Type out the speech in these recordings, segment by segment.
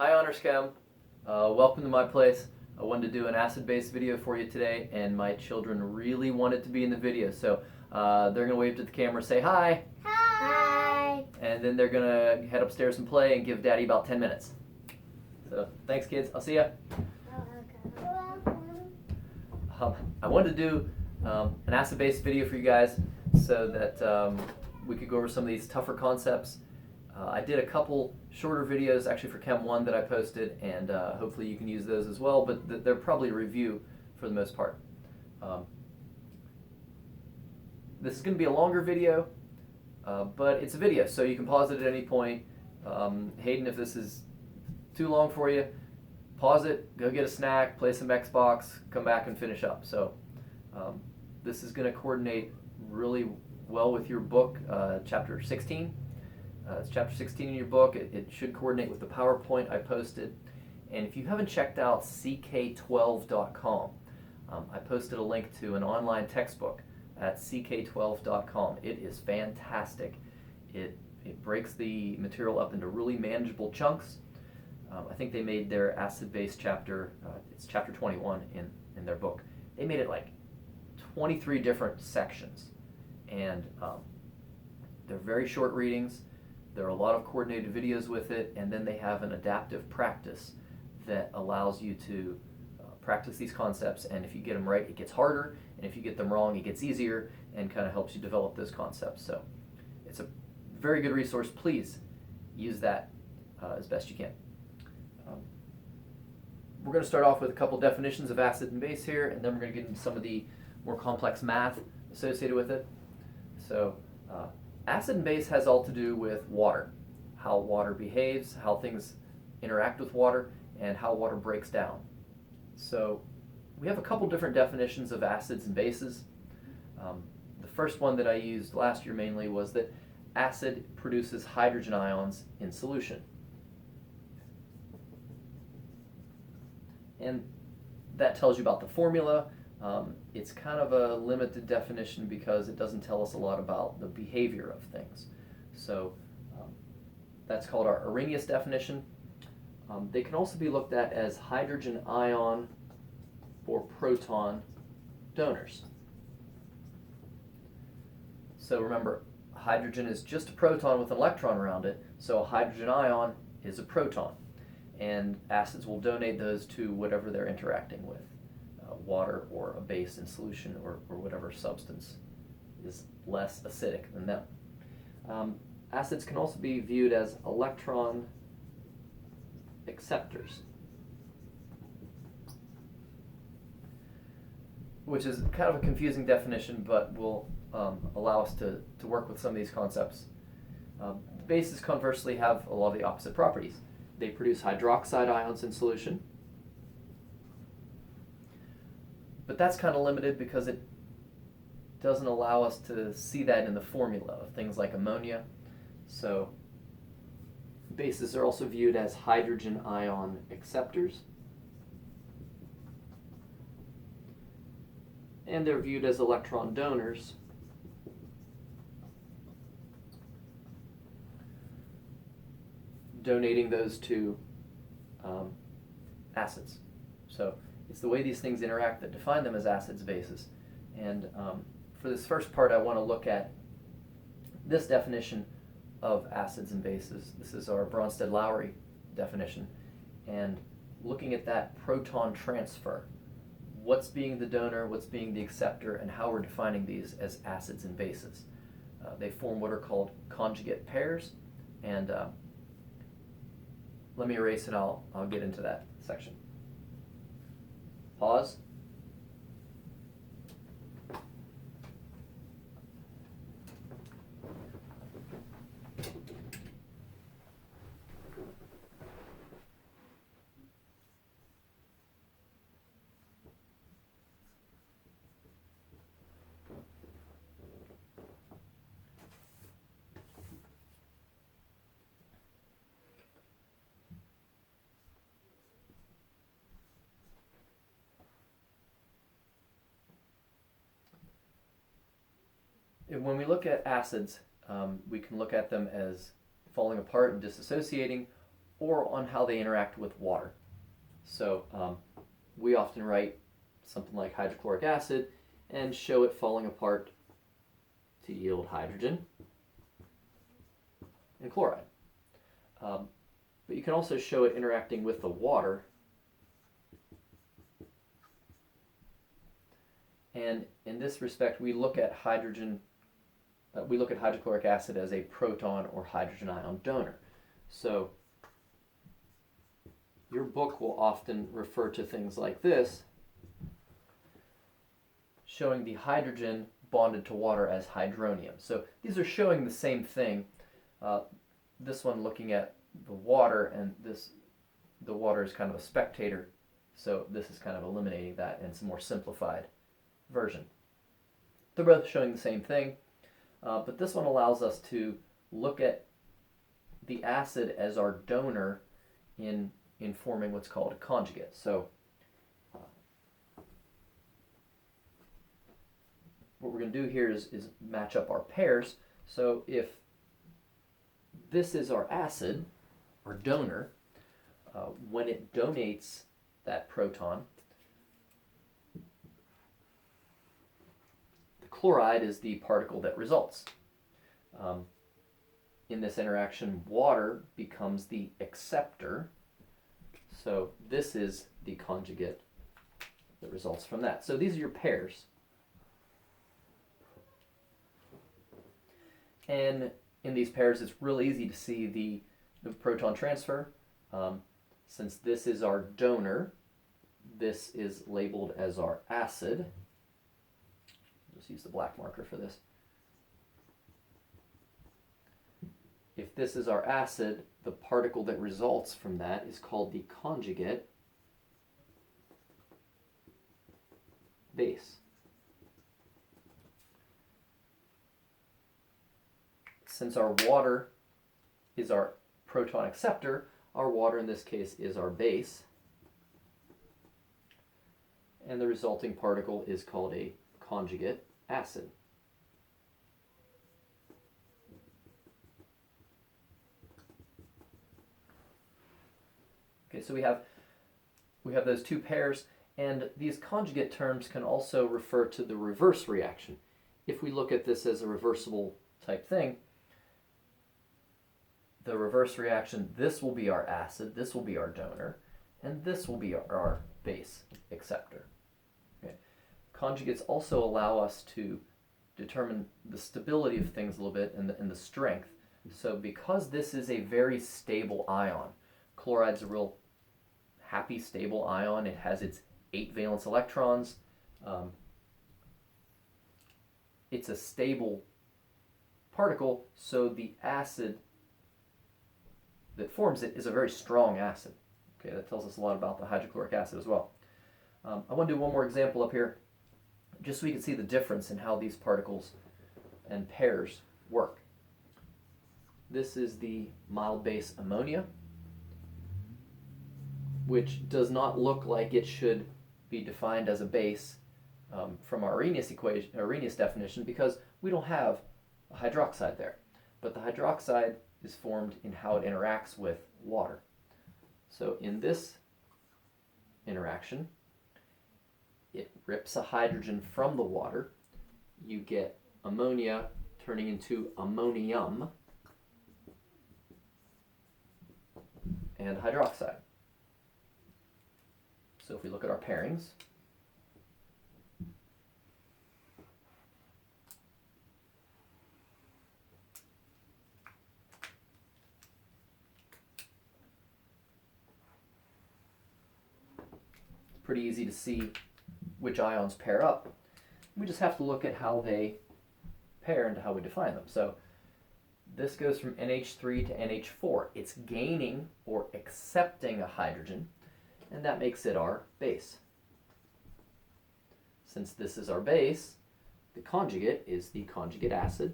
Hi Honors Chem, welcome to my place. I wanted to do an acid-base video for you today, and my children really wanted to be in the video, so they're going to wave to the camera, say hi, Hi. and then they're going to head upstairs and play and give Daddy about 10 minutes. So thanks kids, I'll see ya. I wanted to do an acid-base video for you guys so that we could go over some of these tougher concepts. I did a couple shorter videos actually for Chem 1 that I posted, and hopefully you can use those as well, but they're probably a review for the most part. This is going to be a longer video, but it's a video, so you can pause it at any point. Hayden, if this is too long for you, pause it, go get a snack, play some Xbox, come back and finish up. So this is going to coordinate really well with your book, chapter 16. It's chapter 16 in your book. It should coordinate with the PowerPoint I posted. And if you haven't checked out ck12.com, I posted a link to an online textbook at ck12.com. It is fantastic. It breaks the material up into really manageable chunks. I think they made their acid-base chapter, it's chapter 21 in their book. They made it like 23 different sections. And they're very short readings. There are a lot of coordinated videos with it, and then they have an adaptive practice that allows you to practice these concepts, and if you get them right, it gets harder, and if you get them wrong, it gets easier, and kind of helps you develop those concepts. So it's a very good resource. Please use that as best you can. We're going to start off with a couple definitions of acid and base here, and then we're going to get into some of the more complex math associated with it. So acid and base has all to do with water, how water behaves, how things interact with water, and how water breaks down. So we have a couple different definitions of acids and bases. The first one that I used last year mainly was that acid produces hydrogen ions in solution. And that tells you about the formula. It's kind of a limited definition because it doesn't tell us a lot about the behavior of things. So that's called our Arrhenius definition. They can also be looked at as hydrogen ion or proton donors. So remember, hydrogen is just a proton with an electron around it, so a hydrogen ion is a proton. And acids will donate those to whatever they're interacting with. Water or a base in solution, or whatever substance is less acidic than them. Acids can also be viewed as electron acceptors, which is kind of a confusing definition, but will allow us to work with some of these concepts. Bases conversely have a lot of the opposite properties. They produce hydroxide ions in solution, but that's kind of limited because it doesn't allow us to see that in the formula of things like ammonia. So bases are also viewed as hydrogen ion acceptors, and they're viewed as electron donors, donating those to acids. So it's the way these things interact that define them as acids, bases. And for this first part, I want to look at this definition of acids and bases. This is our Bronsted-Lowry definition. And looking at that proton transfer, what's being the donor, what's being the acceptor, and how we're defining these as acids and bases. They form what are called conjugate pairs. And let me erase and I'll get into that section. Pause. When we look at acids, we can look at them as falling apart and disassociating, or on how they interact with water. So we often write something like hydrochloric acid and show it falling apart to yield hydrogen and chloride. But you can also show it interacting with the water. And in this respect, we look at hydrochloric acid as a proton or hydrogen ion donor. So your book will often refer to things like this, showing the hydrogen bonded to water as hydronium. So these are showing the same thing. This one looking at the water, and the water is kind of a spectator. So this is kind of eliminating that, and it's a more simplified version. They're both showing the same thing, but this one allows us to look at the acid as our donor in forming what's called a conjugate. So what we're going to do here is match up our pairs. So if this is our acid, our donor, when it donates that proton, the chloride is the particle that results. In this interaction, water becomes the acceptor. So this is the conjugate that results from that. So these are your pairs. And in these pairs, it's real easy to see the proton transfer. Since this is our donor, this is labeled as our acid. Just use the black marker for this. If this is our acid, the particle that results from that is called the conjugate base. Since our water is our proton acceptor, our water in this case is our base, and the resulting particle is called a conjugate acid. Okay, so we have those two pairs, and these conjugate terms can also refer to the reverse reaction. If we look at this as a reversible type thing, the reverse reaction, this will be our acid, this will be our donor, and this will be our base acceptor. Okay. Conjugates also allow us to determine the stability of things a little bit and the strength. So because this is a very stable ion, chloride's a real happy, stable ion. It has its 8 valence electrons. It's a stable particle, so the acid that forms it is a very strong acid. Okay, that tells us a lot about the hydrochloric acid as well. I want to do one more example up here, just so we can see the difference in how these particles and pairs work. This is the mild base ammonia, which does not look like it should be defined as a base from our Arrhenius definition, because we don't have a hydroxide there. But the hydroxide is formed in how it interacts with water. So in this interaction, it rips a hydrogen from the water. You get ammonia turning into ammonium and hydroxide. So if we look at our pairings, pretty easy to see which ions pair up. We just have to look at how they pair and how we define them. So this goes from NH3 to NH4. It's gaining or accepting a hydrogen, and that makes it our base. Since this is our base, the conjugate is the conjugate acid.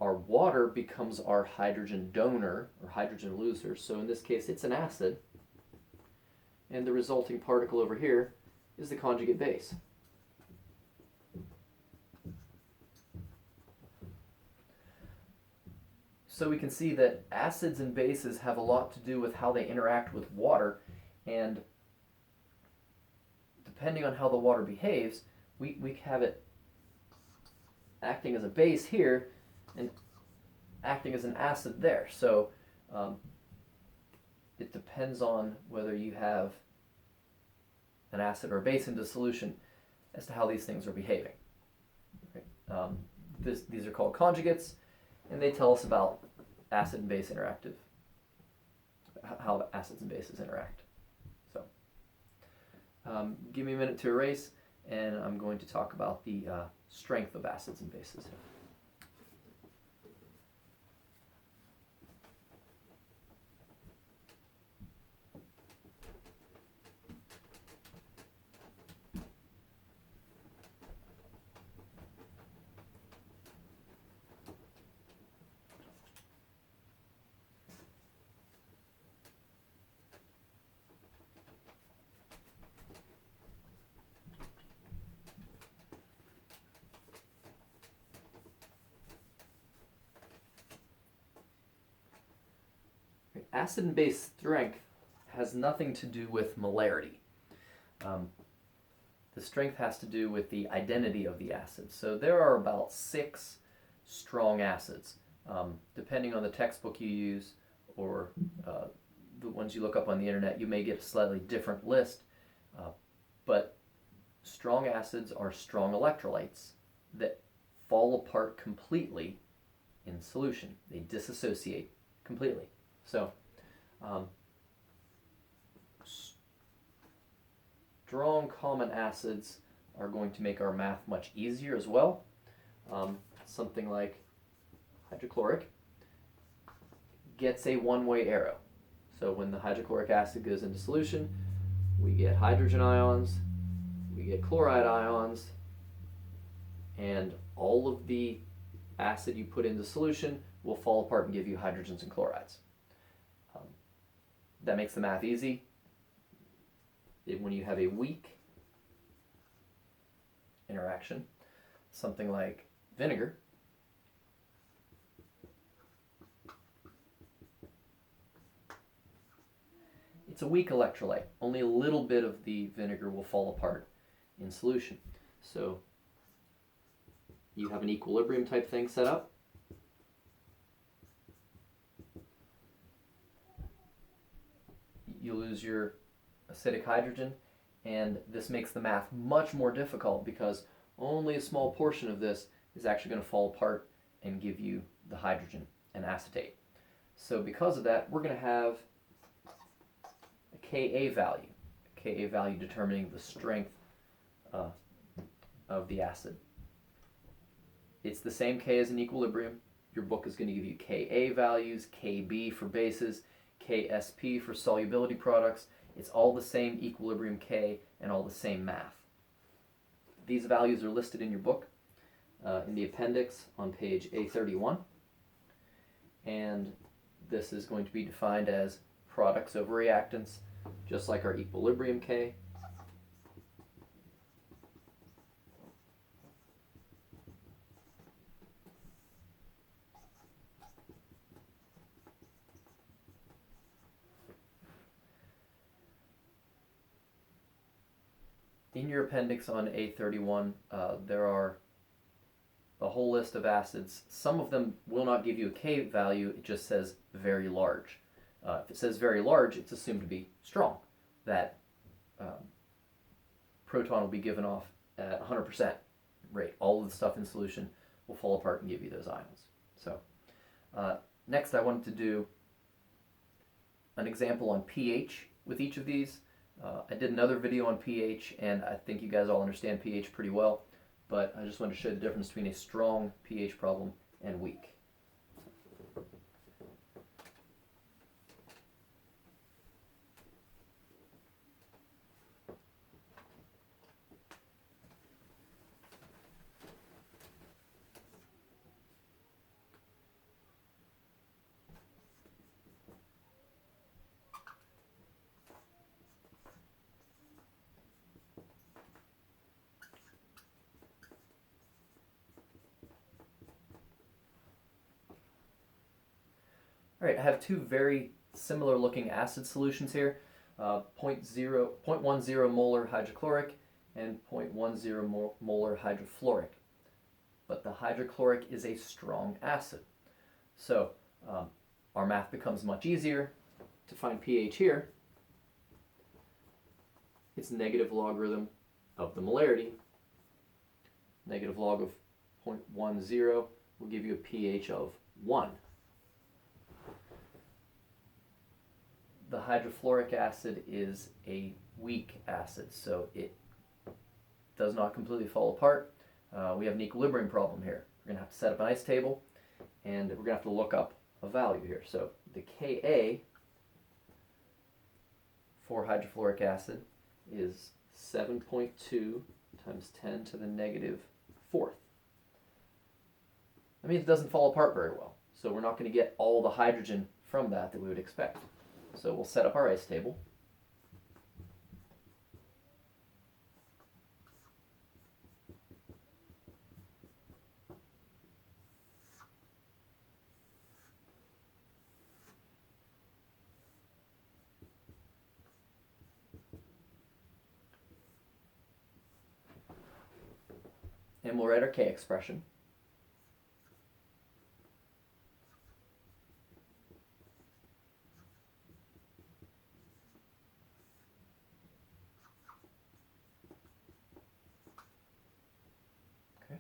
Our water becomes our hydrogen donor or hydrogen loser, so in this case it's an acid, and the resulting particle over here is the conjugate base. So we can see that acids and bases have a lot to do with how they interact with water, and depending on how the water behaves, we have it acting as a base here and acting as an acid there. So it depends on whether you have an acid or a base in dissolution as to how these things are behaving. Okay. These are called conjugates, and they tell us about acid and base interactive, how acids and bases interact. So give me a minute to erase, and I'm going to talk about the strength of acids and bases. Acid and base strength has nothing to do with molarity. The strength has to do with the identity of the acid. So there are about 6 strong acids. Depending on the textbook you use or the ones you look up on the internet, you may get a slightly different list. But strong acids are strong electrolytes that fall apart completely in solution. They disassociate completely. So strong common acids are going to make our math much easier as well. Something like hydrochloric gets a one-way arrow. So when the hydrochloric acid goes into solution, we get hydrogen ions, we get chloride ions, and all of the acid you put into solution will fall apart and give you hydrogens and chlorides. That makes the math easy. When you have a weak interaction, something like vinegar, it's a weak electrolyte. Only a little bit of the vinegar will fall apart in solution. So you have an equilibrium type thing set up. You lose your acidic hydrogen, and this makes the math much more difficult because only a small portion of this is actually going to fall apart and give you the hydrogen and acetate. So because of that, we're going to have a Ka value determining the strength of the acid. It's the same K as in equilibrium. Your book is going to give you Ka values, Kb for bases, KSP for solubility products. It's all the same equilibrium K and all the same math. These values are listed in your book in the appendix on page A31. And this is going to be defined as products over reactants, just like our equilibrium K. In your appendix on A31, there are a whole list of acids. Some of them will not give you a K value, it just says very large. If it says very large, it's assumed to be strong. That proton will be given off at 100% rate. All of the stuff in solution will fall apart and give you those ions. So next I wanted to do an example on pH with each of these. I did another video on pH, and I think you guys all understand pH pretty well, but I just wanted to show the difference between a strong pH problem and weak. All right, I have two very similar looking acid solutions here, 0.10 molar hydrochloric and 0.10 molar hydrofluoric. But the hydrochloric is a strong acid. So our math becomes much easier. To find pH here, it's negative logarithm of the molarity. Negative log of 0.10 will give you a pH of 1. The hydrofluoric acid is a weak acid, so it does not completely fall apart. We have an equilibrium problem here. We're going to have to set up an ice table, and we're going to have to look up a value here. So the Ka for hydrofluoric acid is 7.2 times 10 to the negative fourth. That means it doesn't fall apart very well. So we're not going to get all the hydrogen from that we would expect. So we'll set up our ice table. And we'll write our K expression. Okay.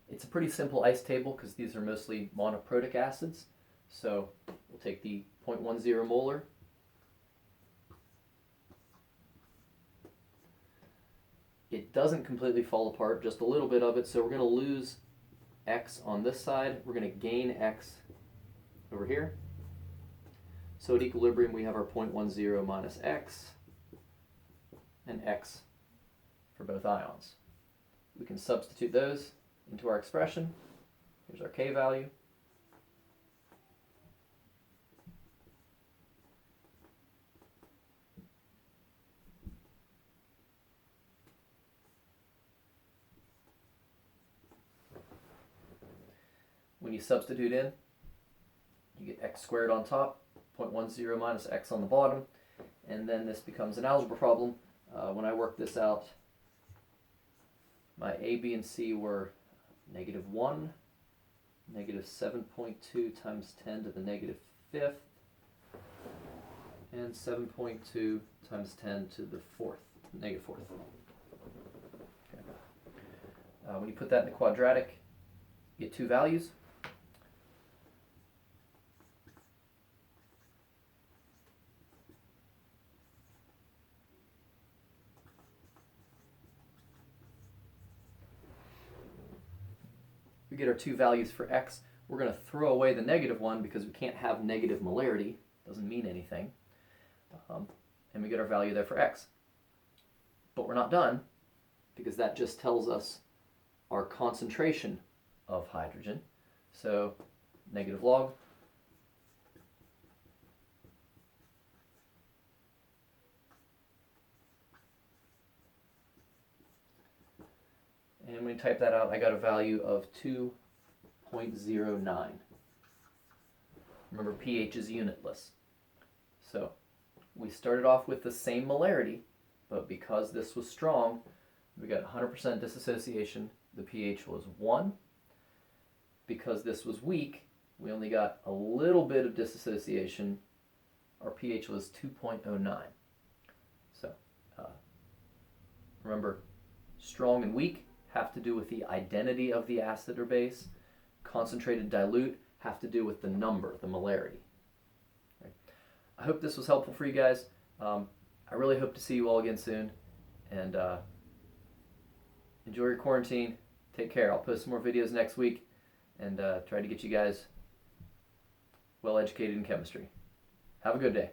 It's a pretty simple ice table because these are mostly monoprotic acids. So we'll take the 0.10 molar. It doesn't completely fall apart, just a little bit of it, so we're going to lose X on this side. We're going to gain X over here. So at equilibrium we have our 0.10 minus X and X for both ions. We can substitute those into our expression. Here's our K value. When you substitute in, you get x squared on top, 0.10 minus x on the bottom, and then this becomes an algebra problem. When I worked this out, my A, B, and C were -1, -7.2 times 10 to the -5th, and 7.2 times 10 to the -4th. Okay. When you put that in the quadratic, you get two values. We get our two values for x. We're going to throw away the -1 because we can't have negative molarity. Doesn't mean anything. And we get our value there for x. But we're not done, because that just tells us our concentration of hydrogen. So negative log and when we type that out, I got a value of 2.09. Remember, pH is unitless. So we started off with the same molarity, but because this was strong, we got 100% dissociation. The pH was 1. Because this was weak, we only got a little bit of dissociation. Our pH was 2.09. So remember, strong and weak have to do with the identity of the acid or base. Concentrated, dilute have to do with the number, the molarity. Right. I hope this was helpful for you guys. I really hope to see you all again soon. And enjoy your quarantine. Take care. I'll post some more videos next week and try to get you guys well educated in chemistry. Have a good day.